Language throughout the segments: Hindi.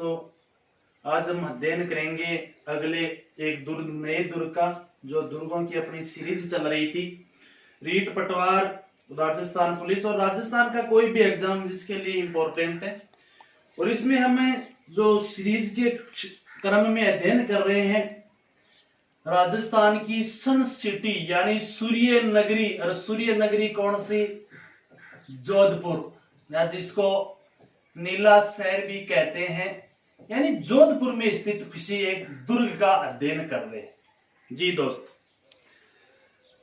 दोस्तों, आज हम अध्ययन करेंगे अगले एक नए दुर्ग का, जो दुर्गों की अपनी सीरीज चल रही थी। रीट पटवार, राजस्थान पुलिस और राजस्थान का कोई भी एग्जाम जिसके लिए इम्पोर्टेंट है। और इसमें हमें जो सीरीज के क्रम में अध्ययन कर रहे हैं राजस्थान की सन सिटी यानी सूर्य नगरी। और सूर्य नगरी कौन सी? जोधपुर, या जिसको नीला शहर भी कहते हैं, यानी जोधपुर में स्थित किसी एक दुर्ग का अध्ययन कर रहे हैं। जी दोस्त,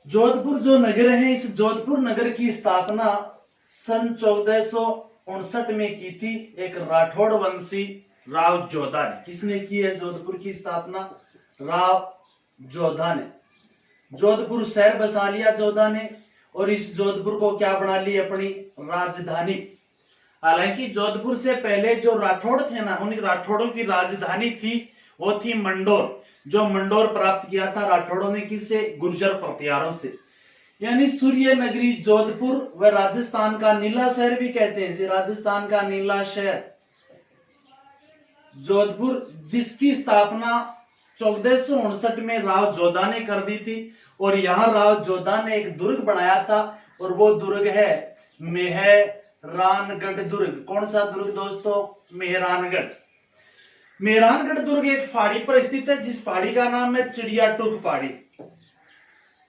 जोधपुर जो नगर है, इस जोधपुर नगर की स्थापना सन 1459 में की थी एक राठौड़ वंशी राव जोधा ने। किसने की है जोधपुर की स्थापना? राव जोधा ने। जोधपुर शहर बसा लिया जोधा ने, और इस जोधपुर को क्या बना ली? अपनी राजधानी। हालांकि जोधपुर से पहले जो राठौड़ थे ना, उन राठौड़ों की राजधानी थी वो थी मंडोर। जो मंडोर प्राप्त किया था राठौड़ों ने, किससे? गुर्जर प्रतिहारों से। यानी सूर्य नगरी जोधपुर व राजस्थान का नीला शहर भी कहते हैं इसे, राजस्थान का नीला शहर जोधपुर, जिसकी स्थापना 1459 में राव जोधा ने कर दी थी। और यहाँ राव जोधा ने एक दुर्ग बनाया था, और वो दुर्ग है मेहरानगढ़ दुर्ग। कौन सा दुर्ग दोस्तों? मेहरानगढ़। मेहरानगढ़ दुर्ग एक पहाड़ी पर स्थित है, जिस पहाड़ी का नाम है चिड़िया टूक पहाड़ी।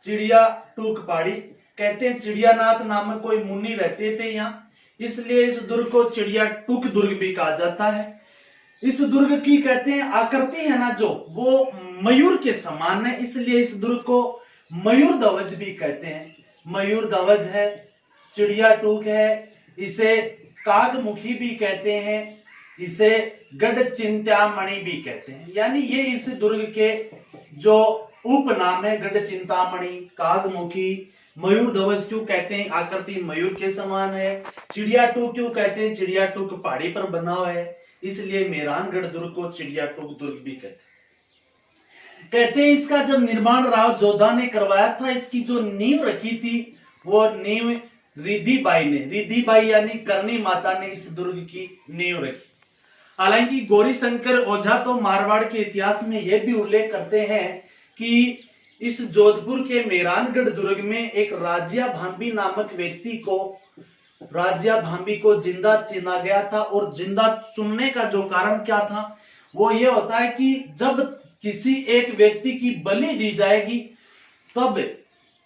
चिड़िया टूक पहाड़ी कहते हैं, चिड़ियानाथ नामक कोई मुनि रहते थे यहाँ, इसलिए इस दुर्ग को चिड़िया टूक दुर्ग भी कहा जाता है। इस दुर्ग की कहते हैं आकृति है ना, जो वो मयूर के समान है, इसलिए इस दुर्ग को मयूर ध्वज भी कहते हैं। मयूर ध्वज है, चिड़िया टूक है, इसे कागमुखी भी कहते हैं, इसे गढ़ चिंतामणि भी कहते हैं। यानी ये इस दुर्ग के जो उपनाम है, गढ़ चिंतामणि, कागमुखी, मयूर ध्वज क्यों कहते हैं? आकृति मयूर के समान है। चिड़िया टूक क्यों कहते हैं? चिड़िया टूक पहाड़ी पर बना हुआ है, इसलिए मेहरानगढ़ दुर्ग को चिड़िया टूक दुर्ग भी कहते हैं। इसका जब निर्माण राव जोधा ने करवाया था, इसकी जो नींव रखी थी वो नींव रिधिबाई ने, रिधिबाई यानी करनी माता ने इस दुर्ग की नींव रखी। हालांकि गौरीशंकर ओझा तो मारवाड़ के इतिहास में यह भी उल्लेख करते हैं कि इस जोधपुर के मेहरानगढ़ दुर्ग में एक राजिया भांबी नामक व्यक्ति को, राजिया भांबी को जिंदा चुना गया था। और जिंदा चुनने का जो कारण क्या था वो ये होता है कि जब किसी एक व्यक्ति की बलि दी जाएगी तब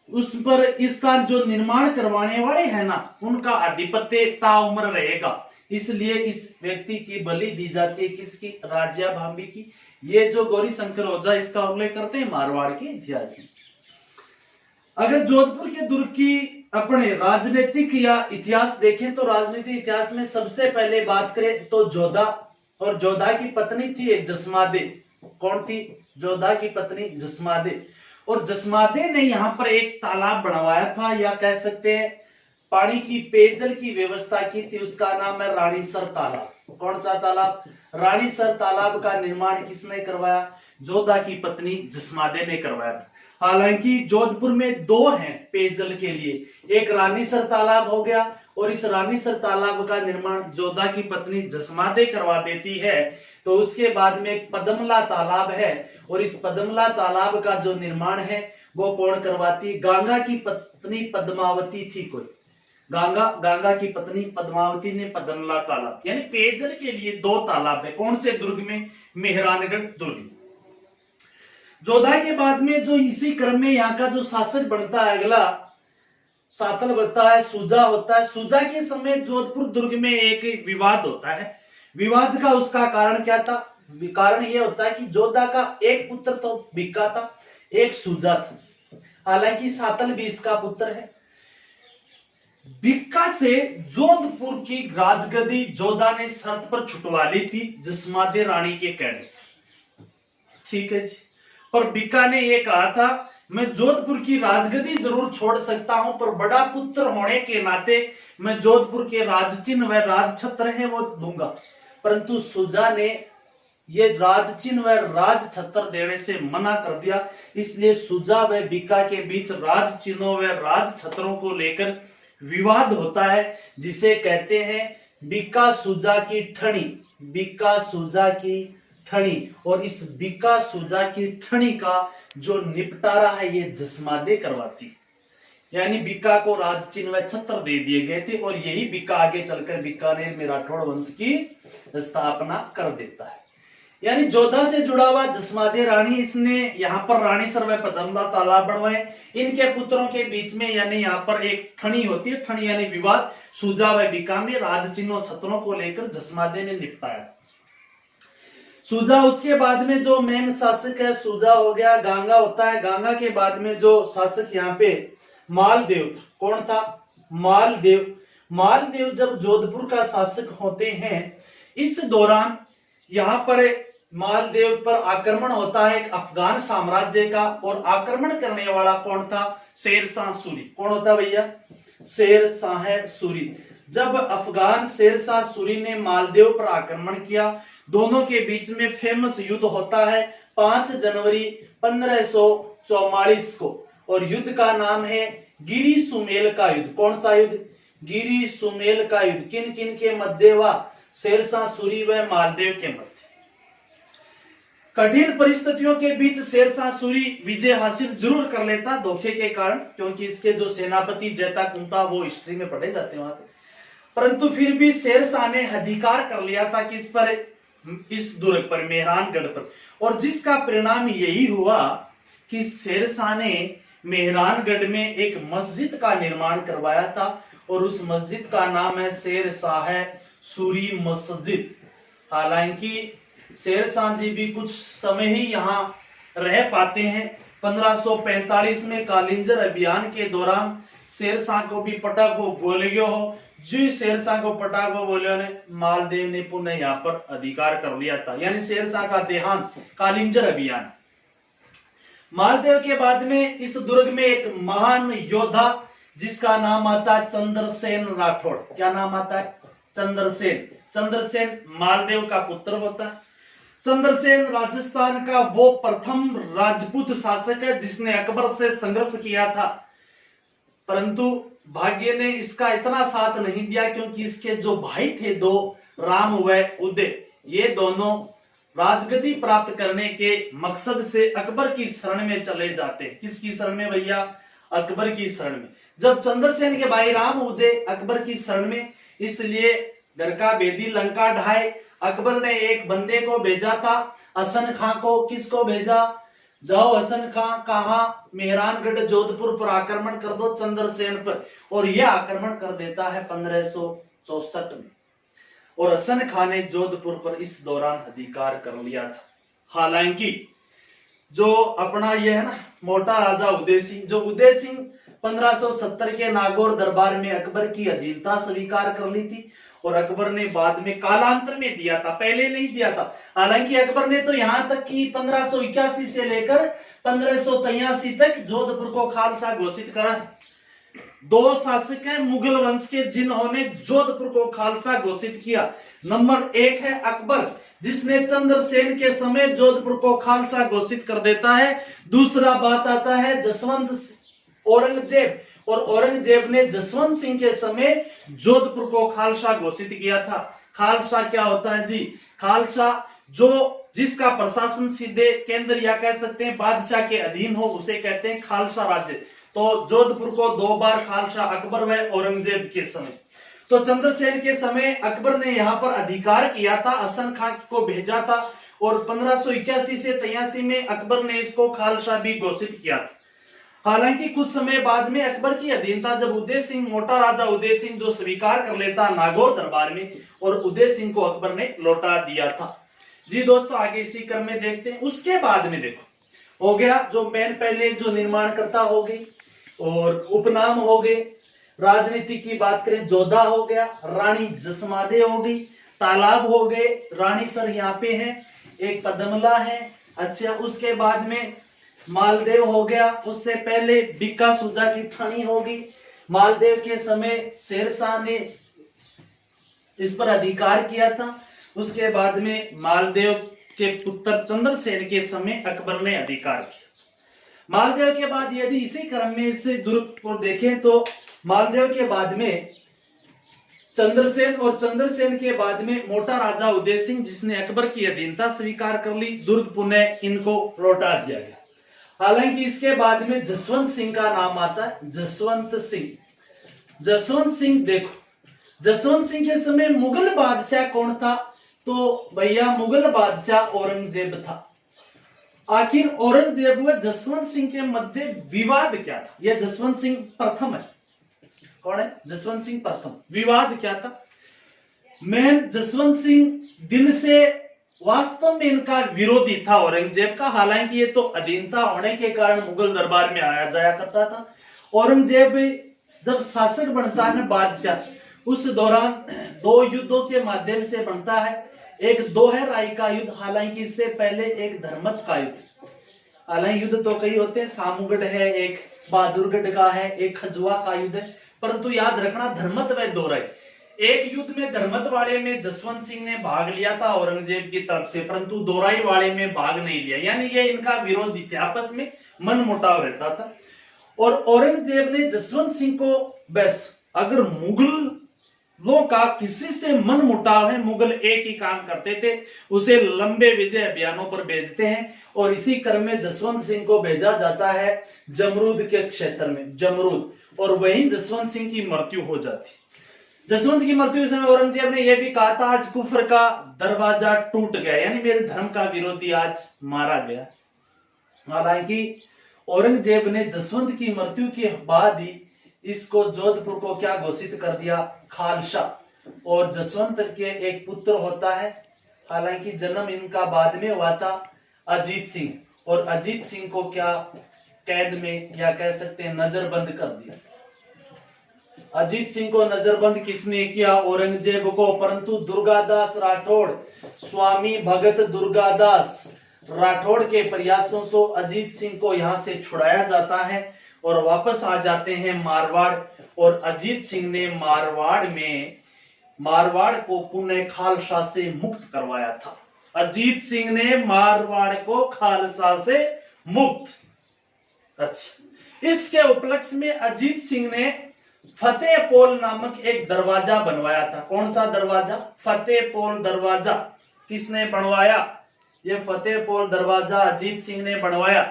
उस पर इसका जो निर्माण करवाने वाले हैं ना, उनका आधिपत्य ताउम्र रहेगा, इसलिए इस व्यक्ति की बलि दी जाती है। किसकी? राजिया भांबी की। ये जो गौरीशंकर ओझा इसका उल्लेख करते हैं मारवाड़ के इतिहास में। अगर जोधपुर के दुर्ग की अपने राजनीतिक या इतिहास देखें तो राजनीतिक इतिहास में सबसे पहले बात करें तो जोधा, और जोधा की पत्नी थी एक जसमादे। कौन थी? जोधा की पत्नी जसमादे। और जसमादे ने यहाँ पर एक तालाब बनवाया था, या कह सकते हैं पानी की पेयजल की व्यवस्था की थी, उसका नाम है रानीसर तालाब। कौन सा तालाब? रानीसर तालाब का निर्माण किसने करवाया? जोधा की पत्नी जसमादे ने करवाया था। हालांकि जोधपुर में दो हैं पेयजल के लिए, एक रानीसर तालाब हो गया, और इस रानीसर तालाब का निर्माण जोधा की पत्नी जसमादे करवा देती है। तो उसके बाद में एक पद्मला तालाब है, और इस पद्मला तालाब का जो निर्माण है वो कौन करवाती? गंगा की पत्नी पद्मावती थी कोई, गंगा की पत्नी पद्मावती ने पद्मला तालाब, यानी पेयजल के लिए दो तालाब है। कौन से दुर्ग में? मेहरानगढ़ दुर्ग। जोधा के बाद में जो इसी क्रम में यहाँ का जो शासक बनता है अगला, सातल बनता है, सुजा होता है। सुजा के समय जोधपुर दुर्ग में एक विवाद होता है। विवाद का उसका कारण क्या था? कारण यह होता है कि जोधा का एक पुत्र तो बिक्का था, एक सुजा था। हालांकि सातल भी इसका पुत्र है। बिक्का से जोधपुर की राजगद्दी जोधा ने शर्त पर छुटवा ली थी, जसमादे रानी के कहने। ठीक है जी। पर बिक्का ने यह कहा था मैं जोधपुर की राजगद्दी जरूर छोड़ सकता हूं, पर बड़ा पुत्र होने के नाते मैं जोधपुर के राजचिन्ह व राजछत्र है वो दूंगा। परंतु सुजा ने ये राजचिन्ह व राजछत्र देने से मना कर दिया। इसलिए सुजा व बिक्का के बीच राजचिन्हों व राजछत्रों को लेकर विवाद होता है, जिसे कहते हैं बिक्का सुजा की ठणी। बिक्का सूजा की ठणी। और इस बिक्का सूजा की ठणी का जो निपटारा है ये जसमादे करवाती, यानी बिक्का को राज चिन्ह व छत्र दे दिए गए थे और यही बिक्का आगे चलकर बीकानेर में राठौड़ वंश की स्थापना कर देता है। यानी जोधा से जुड़ा हुआ जसमादे रानी, इसने यहाँ पर रानी सर व पदमदा तालाब बनवाए। इनके पुत्रों के बीच में यानी यहाँ पर एक ठणी होती है, ठणी यानी विवाद सूजा व बिक्का में राज चिन्हों छत्रों को लेकर जसमादे ने निपटाया। सूजा उसके बाद में जो मेन शासक है, सूजा हो गया, गांगा होता है, गांगा के बाद में जो शासक यहाँ पे मालदेव था। कौन था? मालदेव। मालदेव जब जोधपुर का शासक होते हैं, इस दौरान यहाँ पर मालदेव पर आक्रमण होता है एक अफगान साम्राज्य का, और आक्रमण करने वाला कौन था? शेरशाह सूरी। कौन होता भैया? शेरशाह सूरी। जब अफगान शेरशाह सूरी ने मालदेव पर आक्रमण किया, दोनों के बीच में फेमस युद्ध होता है 5 जनवरी 1544 को, और युद्ध का नाम है गिरी सुमेल का युद्ध। कौन सा युद्ध? गिरी सुमेल का युद्ध। किन किन के मध्य हुआ? शेरशाह सूरी व मालदेव के मध्य। कठिन परिस्थितियों के बीच शेरशाह सूरी विजय हासिल जरूर कर लेता, धोखे के कारण, क्योंकि इसके जो सेनापति जैता कुंता वो हिस्ट्री में पढ़े जाते हैं वहां पे, परंतु फिर भी शेरशाह ने अधिकार कर लिया था किस पर? इस दुर्ग पर, मेहरानगढ़ पर। और जिसका परिणाम यही हुआ कि शेरशाह ने मेहरानगढ़ में एक मस्जिद का निर्माण करवाया था, और उस मस्जिद का नाम है शेरशाह सूरी मस्जिद। हालांकि शेरशाह जी भी कुछ समय ही यहाँ रह पाते हैं। 1545 में कालिंजर अभियान के दौरान शेरशाह को भी पटक हो बोलियो हो, जी शेरशाह को पटाख हो बोलियो ने मालदेव ने पुनः यहाँ पर अधिकार कर लिया था, यानी शेरशाह का देहांत कालिंजर अभियान। मालदेव के बाद में इस दुर्ग में एक महान योद्धा जिसका नाम आता है चंद्रसेन राठौड़। क्या नाम आता है? चंद्रसेन। चंद्रसेन मालदेव का पुत्र होता है। चंद्रसेन राजस्थान का वो प्रथम राजपूत शासक है जिसने अकबर से संघर्ष किया था, परंतु भाग्य ने इसका इतना साथ नहीं दिया, क्योंकि इसके जो भाई थे दो, राम व उदय, ये दोनों राजगद्दी प्राप्त करने के मकसद से अकबर की शरण में चले जाते। किसकी शरण में भैया? अकबर की शरण में। जब चंद्रसेन के भाई राम उदय अकबर की शरण में, इसलिए घर का बेदी लंका ढाए। अकबर ने एक बंदे को भेजा था, हसन खां को। किसको भेजा? जाओ हसन खां, कहा? मेहरानगढ़ जोधपुर पर आक्रमण कर दो चंद्रसेन पर। और यह आक्रमण कर देता है 1564 में, और हसन खां ने जोधपुर पर इस दौरान अधिकार कर लिया था। हालांकि जो अपना यह है ना मोटा राजा उदय सिंह, जो उदय सिंह 1570 के नागौर दरबार में अकबर की अधीनता स्वीकार कर ली थी, और अकबर ने बाद में कालांतर में दिया था, पहले नहीं दिया था। हालांकि अकबर ने तो यहां तक कि 1581 से लेकर 1583 तक जोधपुर को खालसा घोषित करा। 2 शासक हैं मुगल वंश के जिन्होंने जोधपुर को खालसा घोषित किया। नंबर 1 है अकबर, जिसने चंद्रसेन के समय जोधपुर को खालसा घोषित कर देता है। दूसरा बात आता है जसवंत औरंगजेब, और औरंगजेब ने जसवंत सिंह के समय जोधपुर को खालसा घोषित किया था। खालसा क्या होता है जी? खालसा जो जिसका प्रशासन सीधे केंद्र या कह सकते हैं बादशाह के अधीन हो, उसे कहते हैं खालसा राज्य। तो जोधपुर को 2 बार खालसा, अकबर व औरंगजेब के समय। तो चंद्रसेन के समय अकबर ने यहाँ पर अधिकार किया था, हसन खां को भेजा था, और 1581 से 83 में अकबर ने इसको खालसा भी घोषित किया था। हालांकि कुछ समय बाद में अकबर की अधीनता जब उदय सिंह, मोटा राजा उदय सिंह जो स्वीकार कर लेता नागौर दरबार में, और उदय सिंह को अकबर ने लौटा दिया था। जी दोस्तों, आगे इसी क्रम में देखते हैं। उसके बाद में देखो हो गया जो मेन पहले जो निर्माणकर्ता हो गई और उपनाम हो गए। राजनीति की बात करें, जोधा हो गया, रानी जसमादे हो गई, तालाब हो गए, रानी सर यहाँ पे है, एक पदमला है। अच्छा, उसके बाद में मालदेव हो गया, उससे पहले बिक्का सूजा की ठणी होगी। मालदेव के समय शेरशाह ने इस पर अधिकार किया था। उसके बाद में मालदेव के पुत्र चंद्रसेन के समय अकबर ने अधिकार किया। मालदेव के बाद यदि इसी क्रम में इसे दुर्ग को देखें तो मालदेव के बाद में चंद्रसेन, और चंद्रसेन के बाद में मोटा राजा उदय सिंह, जिसने अकबर की अधीनता स्वीकार कर ली। दुर्ग पुनः इनको लौटा दिया गया। हालांकि इसके बाद में जसवंत सिंह का नाम आता है। जसवंत सिंह, जसवंत सिंह देखो, जसवंत सिंह के समय मुगल बादशाह कौन था? तो भैया मुगल बादशाह औरंगजेब था। आखिर औरंगजेब व जसवंत सिंह के मध्य विवाद क्या था? यह जसवंत सिंह प्रथम है। कौन है? जसवंत सिंह प्रथम। विवाद क्या था? मैं जसवंत सिंह दिल से वास्तव में इनका विरोधी था औरंगजेब का। हालांकि ये तो अधीनता होने के कारण मुगल दरबार में आया जाया करता था। औरंगजेब जब शासक बनता है ना, बादशाह, उस दौरान दो युद्धों के माध्यम से बनता है। एक दोहराई का युद्ध, हालांकि इससे पहले एक धर्मत का युद्ध। हालांकि युद्ध तो कई होते हैं, सामूगढ़ है, एक बहादुरगढ़ का है, एक खजुआ का युद्ध है, परंतु याद रखना धर्मत व दोहराई। एक युद्ध में धर्मत वाले में जसवंत सिंह ने भाग लिया था औरंगजेब की तरफ से, परंतु दोहराई वाले में भाग नहीं लिया। यानी ये इनका विरोधी थे, आपस में मनमुटाव रहता था। और औरंगजेब ने जसवंत सिंह को, बस अगर मुगलों का किसी से मन मुटाव है, मुगल एक ही काम करते थे, उसे लंबे विजय अभियानों पर भेजते हैं। और इसी क्रम में जसवंत सिंह को भेजा जाता है जमरूद के क्षेत्र में, जमरूद, और वहीं जसवंत सिंह की मृत्यु हो जाती। जसवंत की मृत्यु के समय औरंगजेब ने यह भी कहा था, आज कुफर का दरवाजा टूट गया, यानी मेरे धर्म का विरोधी आज मारा गया। हालांकि औरंगजेब ने जसवंत की मृत्यु के बाद ही इसको जोधपुर को क्या घोषित कर दिया? खालसा। और जसवंत के एक पुत्र होता है, हालांकि जन्म इनका बाद में हुआ था, अजीत सिंह। और अजीत सिंह को क्या कैद में, या कह सकते हैं नजरबंद कर दिया। अजीत सिंह को नजरबंद किसने किया? औरंगजेब को। परंतु दुर्गादास राठौड़, स्वामी भगत दुर्गादास राठौड़ के प्रयासों से अजीत सिंह को यहां से छुड़ाया जाता है और वापस आ जाते हैं मारवाड़। और अजीत सिंह ने मारवाड़ को पुनः खालसा से मुक्त करवाया था। अजीत सिंह ने मारवाड़ को खालसा से मुक्त। अच्छा, इसके उपलक्ष्य में अजीत सिंह ने फतेहपोल नामक एक दरवाजा बनवाया था। कौन सा दरवाजा? फतेहपोल दरवाजा। किसने बनवाया? ये फतेहपोल दरवाजा अजीत सिंह ने बनवाया,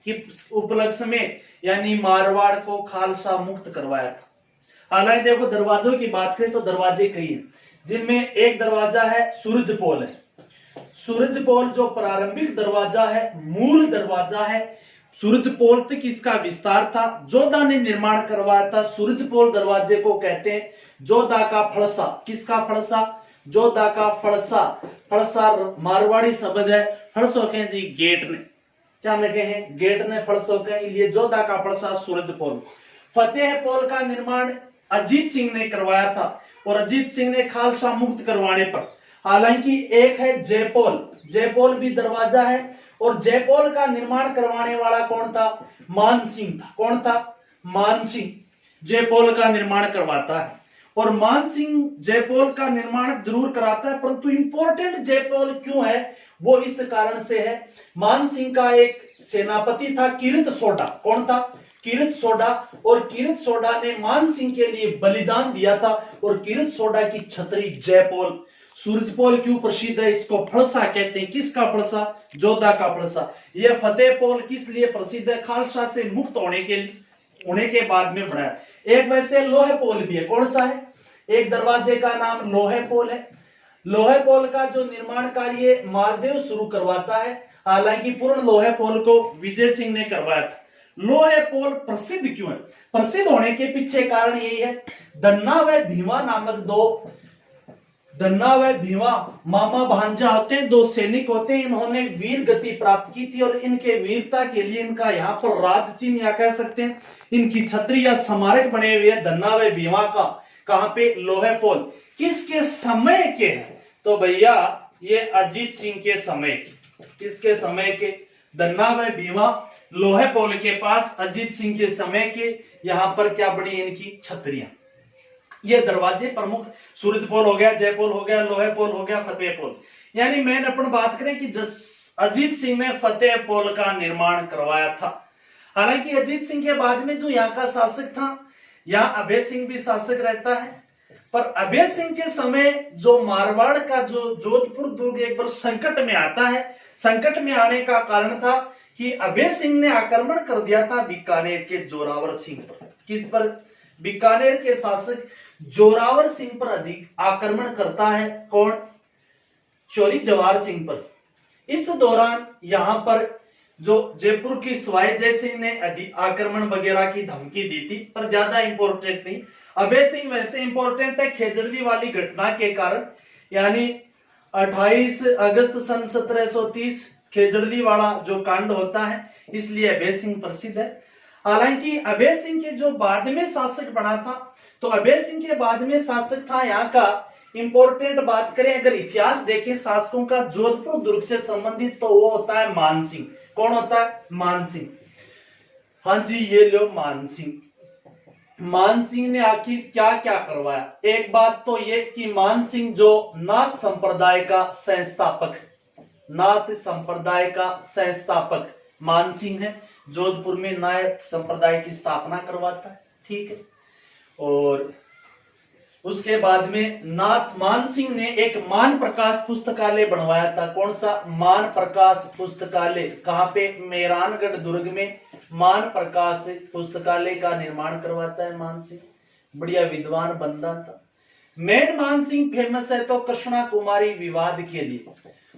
कि उपलक्ष्य में, यानी मारवाड़ को खालसा मुक्त करवाया था। हालांकि देखो, दरवाजों की बात करें तो दरवाजे कई हैं, जिनमें एक दरवाजा है सूरजपोल है। सूरजपोल जो प्रारंभिक दरवाजा है, मूल दरवाजा है, सूरजपोल तक इसका विस्तार था, जोधा ने निर्माण करवाया था। सूरजपोल दरवाजे को कहते हैं जोधा का फड़सा। किसका फड़सा? जोधा का फड़सा। फड़सा मारवाड़ी शब्द है। फड़सो कहें जी गेट ने, क्या लगे हैं? गेट ने फड़सो कहें, लिए जोधा का फड़सा सूरजपोल। फतेहपोल का निर्माण अजीत सिंह ने करवाया था, और अजीत सिंह ने खालसा मुक्त करवाने पर, हालांकि एक है जयपोल, जयपोल भी दरवाजा है, और जयपोल का निर्माण करवाने वाला कौन था? मान सिंह था। कौन था? मान सिंह जयपोल का निर्माण करवाता है। और मान सिंह जयपोल का निर्माण जरूर कराता है, परंतु इंपॉर्टेंट जयपोल क्यों है? वो इस कारण से है, मान सिंह का एक सेनापति था किरत सोडा। कौन था? किरत सोडा। और किरत सोडा ने मान सिंह के लिए बलिदान दिया था, और किरत सोडा की छतरी जयपोल। सूरजपोल क्यों प्रसिद्ध है? इसको फड़सा कहते हैं। किसका फड़सा? जोधा का फड़सा। यह फतेहपोल किस लिए प्रसिद्ध है? खालसा से मुक्त होने के बाद में बनाया। एक वैसे लोहे पोल भी है। कौन सा है? एक दरवाजे का नाम लोहे पोल है। लोहे पोल का जो निर्माण कार्य मालदेव शुरू करवाता है, हालांकि पूर्ण लोहे पोल को विजय सिंह ने करवाया था। लोहे पोल प्रसिद्ध क्यों है? प्रसिद्ध होने के पीछे कारण यही है, धन्ना व भीमा नामक दो, धन्ना व भीमा मामा भांजा होते हैं, दो सैनिक होते हैं। इन्होंने वीर गति प्राप्त की थी, और इनके वीरता के लिए इनका यहाँ पर राज चिन्ह, या कह सकते हैं इनकी छतरी या स्मारक बने हुए हैं धन्ना व भीमा का। कहां पे? लोहे पोल। किसके समय के हैं? तो भैया ये अजीत सिंह के समय के। किसके समय के? धन्ना व भीमा लोहे पोल के पास अजीत सिंह के समय के। यहां पर क्या बनी? इनकी छतरियां। ये दरवाजे प्रमुख, सूरजपोल हो गया, जयपोल हो गया, लोहे पोल हो गया, फतेहपोल। यानी मैंने अपन बात करें कि अजीत सिंह ने फतेहपोल का निर्माण करवाया था। हालांकि अजीत सिंह के बाद में जो यहाँ का शासक था, यहाँ अभय सिंह भी शासक रहता है। पर अभय सिंह के समय जो मारवाड़ का जो जोधपुर दुर्ग एक बार संकट में आता है, संकट में आने का कारण था कि अभय सिंह ने आक्रमण कर दिया था बीकानेर के जोरावर सिंह पर। किस पर? बीकानेर के शासक जोरावर सिंह पर अधिक आक्रमण करता है। कौन? चौरी जवाहर सिंह पर। इस दौरान यहां पर जो जयपुर की सवाई जय सिंह ने आक्रमण वगैरह की धमकी दी थी, पर ज्यादा इंपॉर्टेंट नहीं। अभय सिंह वैसे इंपॉर्टेंट है खेजड़ली वाली घटना के कारण, यानी 28 अगस्त सन 1730 खेजड़ली वाला जो कांड होता है, इसलिए अभय सिंह प्रसिद्ध है। हालांकि अभय सिंह के जो बाद में शासक बना था, तो अभय सिंह के बाद में शासक था यहाँ का इंपॉर्टेंट बात करें, अगर इतिहास देखें शासकों का जोधपुर दुर्ग से संबंधित, तो वो होता है मान सिंह। कौन होता है? मान सिंह। हाँ जी, ये लो मान सिंह। मान सिंह ने आखिर क्या क्या करवाया? एक बात तो ये कि मान सिंह जो नाथ संप्रदाय का संस्थापक, नाथ संप्रदाय का संस्थापक मान सिंह है, जोधपुर में नाथ संप्रदाय की स्थापना करवाता है। ठीक है। और उसके बाद में नाथ मान सिंह ने एक मान प्रकाश पुस्तकालय बनवाया था। कौन सा? मान प्रकाश पुस्तकालय। कहां पे? मेहरानगढ़ दुर्ग में मान प्रकाश पुस्तकालय का निर्माण करवाता है मान सिंह। बढ़िया विद्वान बंदा था। मेन मान सिंह फेमस है तो कृष्णा कुमारी विवाद के लिए,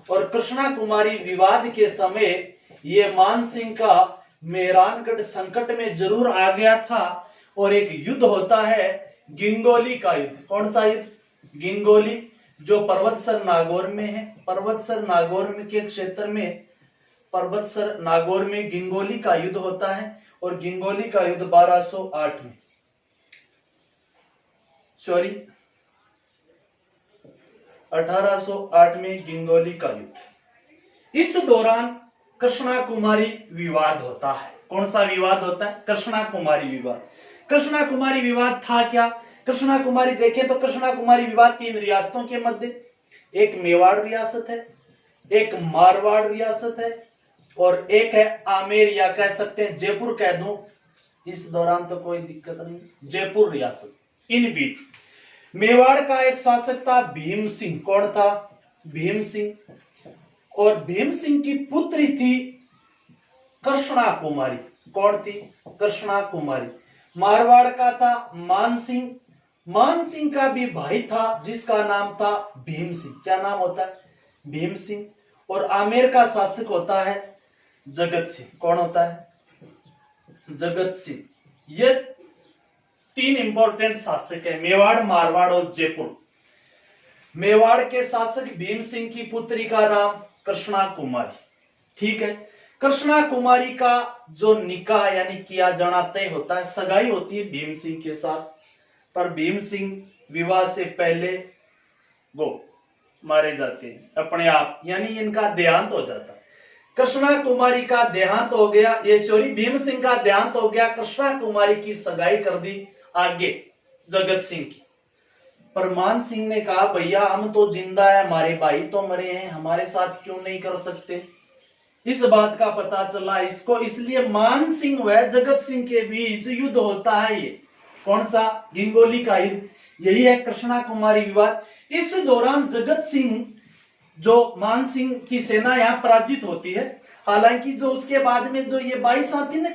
और कृष्णा कुमारी विवाद के समय ये मान सिंह का मेहरानगढ़ संकट में जरूर आ गया था, और एक युद्ध होता है गिंगोली का युद्ध। कौन सा युद्ध? गिंगोली, जो पर्वतसर नागौर में है। पर्वतसर नागौर में के क्षेत्र में, पर्वतसर नागौर में गिंगोली का युद्ध होता है, और गिंगोली का युद्ध 1208 में, सॉरी 1808 में गिंगोली का युद्ध। इस दौरान कृष्णा कुमारी विवाद होता है। कौन सा विवाद होता है? कृष्णा कुमारी विवाद। कृष्णा कुमारी विवाद था क्या? कृष्णा कुमारी देखें तो कृष्णा कुमारी विवाद 3 रियासतों के मध्य, एक मेवाड़ रियासत है, एक मारवाड़ रियासत है, और एक है आमेर, या कह सकते हैं जयपुर कह दूं इस दौरान तो कोई दिक्कत नहीं, जयपुर रियासत। इन बीच मेवाड़ का एक शासक था भीम सिंह। कौन था? भीम सिंह। और भीम सिंह की पुत्री थी कृष्णा कुमारी। कौन थी? कृष्णा कुमारी। मारवाड़ का था मान सिंह। मान सिंह का भी भाई था जिसका नाम था भीम सिंह। क्या नाम होता है? भीम सिंह। और आमेर का शासक होता है जगत सिंह। कौन होता है? जगत सिंह। ये 3 इंपॉर्टेंट शासक है, मेवाड़, मारवाड़ और जयपुर। मेवाड़ के शासक भीम सिंह की पुत्री का नाम कृष्णा कुमारी। ठीक है। कृष्णा कुमारी का जो निकाह यानी किया जाना तय होता है, सगाई होती है भीम सिंह के साथ, पर भीम सिंह विवाह से पहले वो मारे जाते हैं अपने आप, यानी इनका देहांत हो जाता है। कृष्णा कुमारी का देहांत हो गया, ये सॉरी भीम सिंह का देहांत हो गया, कृष्णा कुमारी की सगाई कर दी आगे जगत सिंह की। पर मान सिंह ने कहा भैया हम तो जिंदा है, हमारे भाई तो मरे हैं, हमारे साथ क्यों नहीं कर सकते। इस बात का पता चला इसको, इसलिए मान सिंह व जगत सिंह के बीच युद्ध होता है। ये कौन सा? गिंगोली का युद्ध। यही है कृष्णा कुमारी विवाद। इस दौरान जगत सिंह जो मान सिंह की सेना यहाँ पराजित होती है। हालांकि जो उसके बाद में जो ये 22 आती है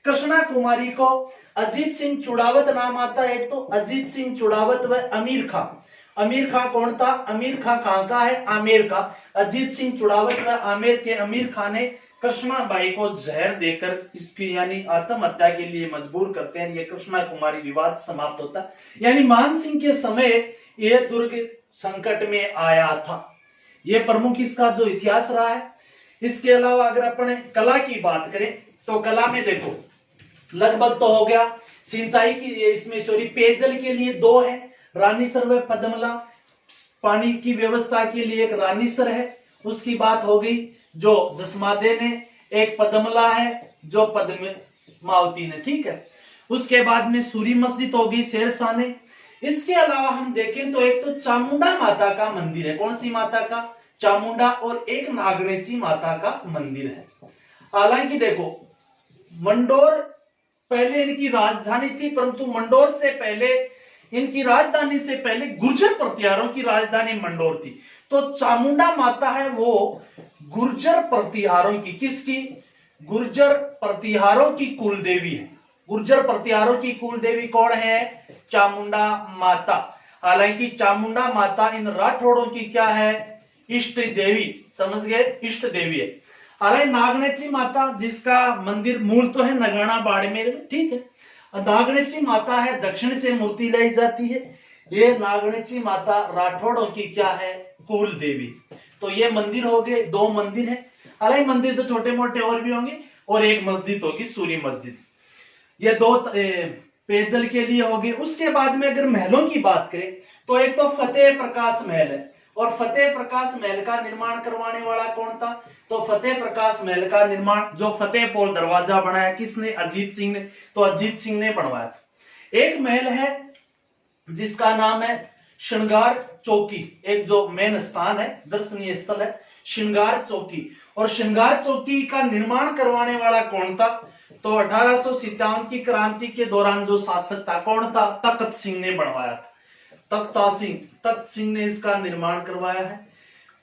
कृष्णा कुमारी को अजीत सिंह चुड़ावत नाम आता है। तो अजीत सिंह चुड़ावत व अमीर खां। अमीर खां कौन था? अमीर खां कहां का है? आमेर का। अजीत सिंह चुड़ावत व आमेर के अमीर खां ने कृष्णा बाई को जहर देकर इसकी यानी आत्महत्या के लिए मजबूर करते हैं। ये कृष्णा कुमारी विवाद समाप्त होता है। यानी मान सिंह के समय यह दुर्ग संकट में आया था। यह प्रमुख इसका जो इतिहास रहा है। इसके अलावा अगर अपने कला की बात करें तो कला में देखो लगभग तो हो गया सिंचाई की, इसमें सॉरी पेयजल के लिए 2 है, रानीसर व पद्मला। पानी की व्यवस्था के लिए एक रानीसर है, उसकी बात हो गई। जो जसमादे ने एक पद्मला है जो पद्मावती ने। ठीक है। उसके बाद में सूरी मस्जिद होगी शेरशाह ने। इसके अलावा हम देखें तो एक तो चामुंडा माता का मंदिर है। कौन सी माता का? चामुंडा। और एक नागणेची माता का मंदिर है। हालांकि देखो मंडोर पहले इनकी राजधानी थी, परंतु मंडोर से पहले इनकी राजधानी से पहले गुर्जर प्रतिहारों की राजधानी मंडोर थी। तो चामुंडा माता है वो गुर्जर प्रतिहारों की, किसकी? गुर्जर प्रतिहारों की कुल देवी है। गुर्जर प्रतिहारों की कुल देवी कौन है? चामुंडा माता। हालांकि चामुंडा माता इन राठौड़ों की क्या है? इष्ट देवी। समझ गए? इष्ट देवी है। हालांकि नागनेची माता, जिसका मंदिर मूल तो है नगाना बाड़मेर में, ठीक है। नागनेची माता है, दक्षिण से मूर्ति लाई जाती है। ये नागनेची माता राठौड़ों की क्या है? कुल देवी। तो ये मंदिर हो गए, 2 मंदिर है। हालांकि मंदिर तो छोटे मोटे और भी होंगे, और एक मस्जिद होगी, सूरी मस्जिद। ये 2 पेयजल के लिए हो गए। उसके बाद में अगर महलों की बात करें तो एक तो फतेह प्रकाश महल है, और फतेह प्रकाश महल का निर्माण करवाने वाला कौन था? तो फतेह प्रकाश महल का निर्माण, जो फतेहपोल दरवाजा बनाया, किसने? अजीत सिंह ने। तो अजीत सिंह ने बनवाया था। एक महल है जिसका नाम है श्रृंगार चौकी, एक जो मेन स्थान है, दर्शनीय स्थल है श्रृंगार चौकी। और श्रृंगार चौकी का निर्माण करवाने वाला कौन था? तो 1857 की क्रांति के दौरान जो शासक था, कौन था? तख्त सिंह ने बनवाया था। तख्त सिंह ने इसका निर्माण करवाया है।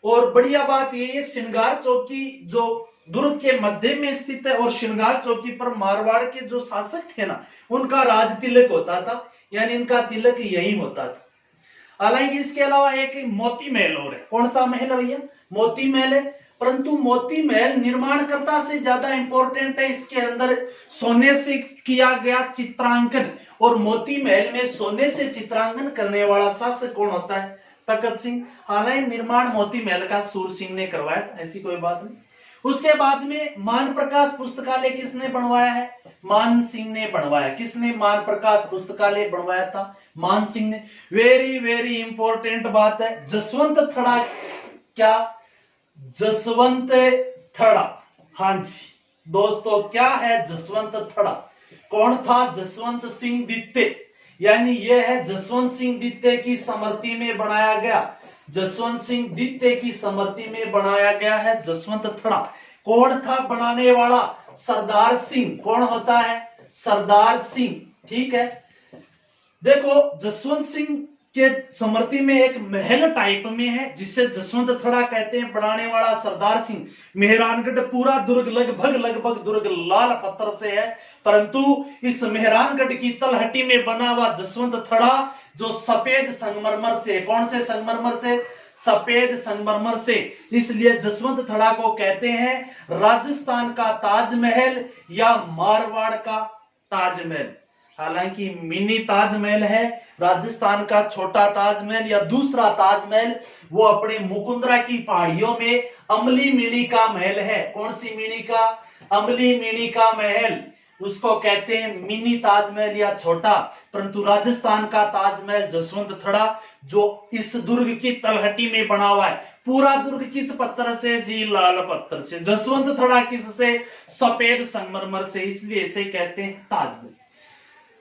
और बढ़िया बात यह है, श्रृंगार चौकी जो दुर्ग के मध्य में स्थित है, और श्रृंगार चौकी पर मारवाड़ के जो शासक थे ना, उनका राज तिलक होता था, यानी इनका तिलक यही होता था। हालांकि इसके अलावा एक मोती महल और है। कौन सा महल है भैया? मोती महल है। परंतु मोती महल निर्माणकर्ता से ज्यादा इंपॉर्टेंट है, इसके अंदर सोने से किया गया चित्रांकन। और मोती महल में सोने से चित्रांकन करने वाला शासक कौन होता है? तख्त सिंह। हालांकि निर्माण मोती महल का सूर सिंह ने करवाया था, ऐसी कोई बात नहीं। उसके बाद में मान प्रकाश पुस्तकालय किसने बनवाया है? मान सिंह ने बनवाया। किसने मान प्रकाश पुस्तकालय बनवाया था? मान सिंह ने। वेरी वेरी इंपॉर्टेंट बात है, जसवंत थड़ा। क्या? जसवंत थड़ा। हाँ जी दोस्तों, क्या है जसवंत थड़ा? कौन था? जसवंत सिंह द्वितीय, यानी यह है जसवंत सिंह द्वितीय की स्मृति में बनाया गया। जसवंत सिंह द्वितीय की स्मृति में बनाया गया है जसवंत थड़ा। कौन था बनाने वाला? सरदार सिंह। कौन होता है? सरदार सिंह। ठीक है। देखो, जसवंत सिंह के स्मृति में एक महल टाइप में है, जिसे जसवंत थड़ा कहते हैं। बनाने वाला सरदार सिंह। मेहरानगढ़ पूरा दुर्ग लगभग दुर्ग लाल पत्थर से है, परंतु इस मेहरानगढ़ की तलहटी में बना हुआ जसवंत थड़ा जो सफेद संगमरमर से। कौन से संगमरमर से? सफेद संगमरमर से। इसलिए जसवंत थड़ा को कहते हैं राजस्थान का ताजमहल या मारवाड़ का ताजमहल। हालांकि मिनी ताजमहल है, राजस्थान का छोटा ताजमहल या दूसरा ताजमहल वो अपने मुकुंदरा की पहाड़ियों में अमली मिनी का महल है। कौन सी मिनी का? अमली मिनी का महल। उसको कहते हैं मिनी ताजमहल या छोटा। परंतु राजस्थान का ताजमहल जसवंत थड़ा, जो इस दुर्ग की तलहटी में बना हुआ है। पूरा दुर्ग किस पत्थर से जी? लाल पत्थर से। जसवंत थड़ा किससे? सफेद संगमरमर से, इसलिए इसे कहते हैं ताजमहल।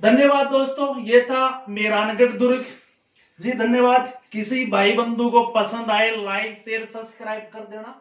धन्यवाद दोस्तों, ये था मेहरानगढ़ दुर्ग जी। धन्यवाद। किसी भाई बंधु को पसंद आए, लाइक शेयर सब्सक्राइब कर देना।